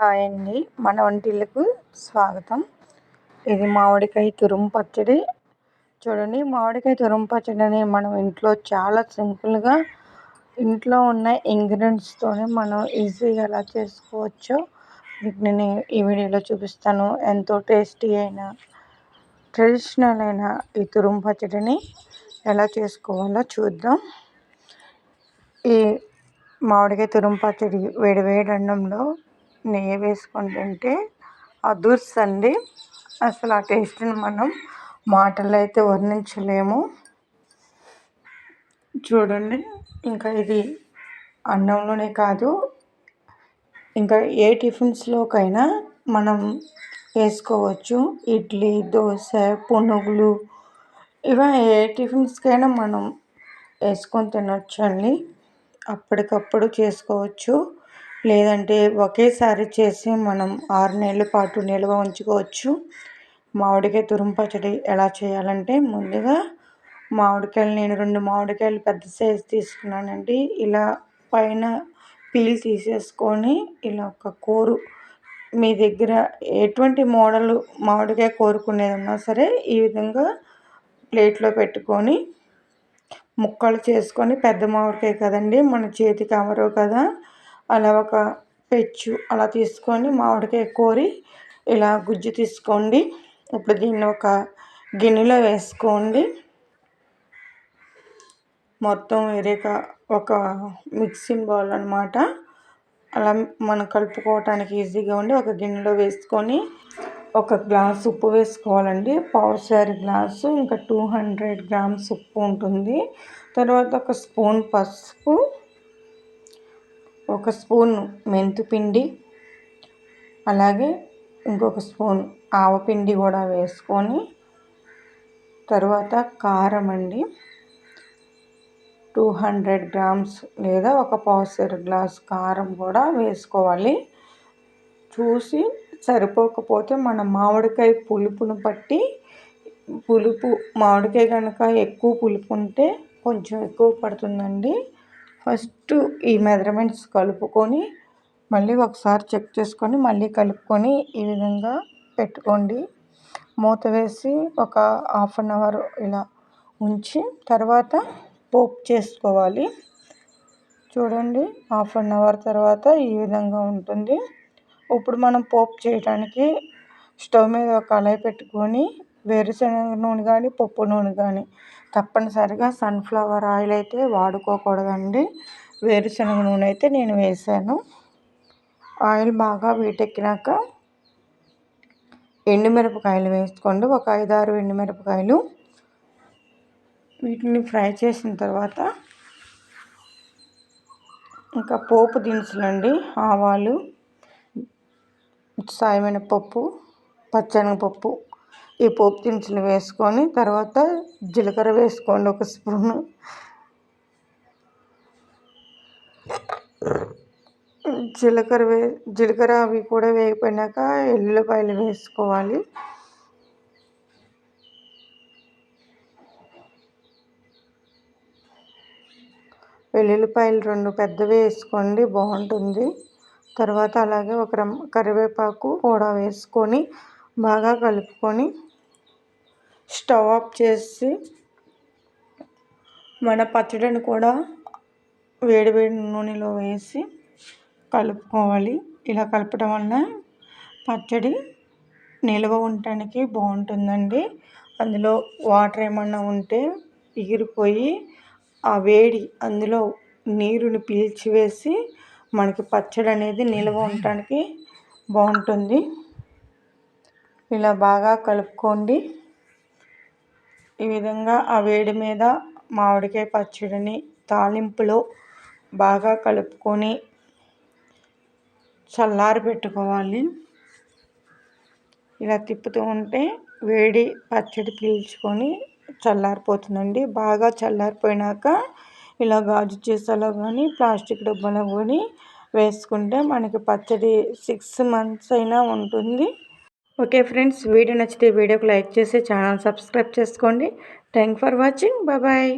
Hi అండి, మన వంటిల్లకు స్వాగతం. ఇది మామిడికాయ తురుము పచ్చడి. చూడండి, మామిడికాయ తురుము పచ్చడిని మనం ఇంట్లో చాలా సింపుల్గా ఇంట్లో ఉన్న ఇంగ్రీడియంట్స్తోనే మనం ఈజీగా ఎలా చేసుకోవచ్చో మీకు నేను ఈ వీడియోలో చూపిస్తాను. ఎంతో టేస్టీ అయిన ట్రెడిషనల్ అయిన ఈ తురుము పచ్చడిని ఎలా చేసుకోవాలో చూద్దాం. ఈ మామిడికాయ తురుము పచ్చడి వేడి వేడి అన్నంలో నెయ్యి వేసుకొని తింటే అదుర్సండి. అసలు ఆ టేస్ట్ని మనం మాటల్లో అయితే వర్ణించలేము. చూడండి, ఇంకా ఇది అన్నంలోనే కాదు, ఇంకా ఏ టిఫిన్స్లోకైనా మనం వేసుకోవచ్చు. ఇడ్లీ, దోశ, పునుగులు, ఇవా ఏ టిఫిన్స్కైనా మనం వేసుకొని తినొచ్చండి. అప్పటికప్పుడు చేసుకోవచ్చు, లేదంటే ఒకేసారి చేసి మనం 6 నెలల పాటు నిల్వ ఉంచుకోవచ్చు. మామిడికాయ తురుము పచ్చడి ఎలా చేయాలంటే, ముందుగా మామిడికాయలు నేను 2 మామిడికాయలు పెద్ద సైజు తీసుకున్నానండి. ఇలా పైన పీల్ తీసేసుకొని ఇలా ఒక కోరు, మీ దగ్గర ఎటువంటి మోడల్ మామిడికాయ కోరుకునేది ఉన్నా సరే ఈ విధంగా ప్లేట్లో పెట్టుకొని ముక్కలు చేసుకొని, పెద్ద మామిడికాయ కదండి, మన చేతికి అమరవు కదా, అలా ఒక పెచ్చు అలా తీసుకొని మామిడికాయ కోరి ఇలా గుజ్జు తీసుకోండి. ఇప్పుడు దీన్ని ఒక గిన్నెలో వేసుకోండి. మొత్తం వేరేక ఒక మిక్సింగ్ బౌల్ అనమాట. అలా మనం కలుపుకోవటానికి ఈజీగా ఉండి ఒక గిన్నెలో వేసుకొని ఒక గ్లాస్ ఉప్పు వేసుకోవాలండి. పావుసేరు గ్లాసు, ఇంకా 200 గ్రామ్స్ ఉప్పు ఉంటుంది. తర్వాత ఒక స్పూన్ పసుపు, ఒక స్పూన్ మెంతిపిండి, అలాగే ఇంకొక స్పూన్ ఆవపిండి కూడా వేసుకొని, తర్వాత కారం అండి 200 గ్రామ్స్ లేదా ఒక పావుసేరు గ్లాస్ కారం కూడా వేసుకోవాలి. చూసి సరిపోకపోతే మన మామిడికాయ పులుపును బట్టి, పులుపు మామిడికాయ కనుక ఎక్కువ పులుపు ఉంటే కొంచెం ఎక్కువ పడుతుందండి. ఫస్ట్ ఈ మెజర్మెంట్స్ కలుపుకొని మళ్ళీ ఒకసారి చెక్ చేసుకొని మళ్ళీ కలుపుకొని ఈ విధంగా పెట్టుకోండి. మూత వేసి ఒక 1/2 అవర్ ఇలా ఉంచి తర్వాత పోపు చేసుకోవాలి. చూడండి, 1/2 అవర్ తర్వాత ఈ విధంగా ఉంటుంది. ఇప్పుడు మనం పోపు చేయడానికి స్టవ్ మీద ఒక కళాయి పెట్టుకొని వేరుశనగ నూనె కానీ పప్పు నూనె కానీ, తప్పనిసరిగా సన్ఫ్లవర్ ఆయిల్ అయితే వాడుకోకూడదండి. వేరుశనగ నూనె అయితే నేను వేసాను. ఆయిల్ బాగా వీటెక్కినాక ఎండుమిరపకాయలు వేసుకోండి. ఒక 5-6 ఎండుమిరపకాయలు. వీటిని ఫ్రై చేసిన తర్వాత ఇంకా పోపు దినుసులండి, ఆవాలు, సాయమినపప్పు, పచ్చెనగపప్పు, ఈ పోపు దినుసులు వేసుకొని తర్వాత జీలకర్ర వేసుకోండి ఒక స్పూను. జీలకర్ర అవి కూడా వేగిపోయినాక ఎల్లుల్లిపాయలు వేసుకోవాలి. వెల్లుల్లిపాయలు 2 పెద్దవి వేసుకోండి, బాగుంటుంది. తర్వాత అలాగే ఒక కరివేపాకు కూడా వేసుకొని బాగా కలుపుకొని స్టవ్ ఆఫ్ చేసి మన పచ్చడిని కూడా వేడి వేడి నూనెలో వేసి కలుపుకోవాలి. ఇలా కలపడం వల్ల పచ్చడి నిల్వ ఉండటానికి బాగుంటుందండి. అందులో వాటర్ ఏమన్నా ఉంటే ఎగిరిపోయి ఆ వేడి అందులో నీరుని పీల్చివేసి మనకి పచ్చడి అనేది నిల్వ ఉండటానికి బాగుంటుంది. ఇలా బాగా కలుపుకోండి. ఈ విధంగా ఆ వేడి మీద మామిడికాయ పచ్చడిని తాలింపులో బాగా కలుపుకొని చల్లారి పెట్టుకోవాలి. ఇలా తిప్పుతూ ఉంటే వేడి పచ్చడి పీల్చుకొని చల్లారిపోతుందండి. బాగా చల్లారిపోయినాక ఇలా గాజు సీసాలో కానీ ప్లాస్టిక్ డబ్బాలో కానీ వేసుకుంటే మనకి పచ్చడి 6 months అయినా ఉంటుంది. ఓకే ఫ్రెండ్స్, వీడియో నచ్చితే వీడియోకి లైక్ చేసి ఛానల్ సబ్స్క్రైబ్ చేసుకోండి. Thank for watching. బాయ్.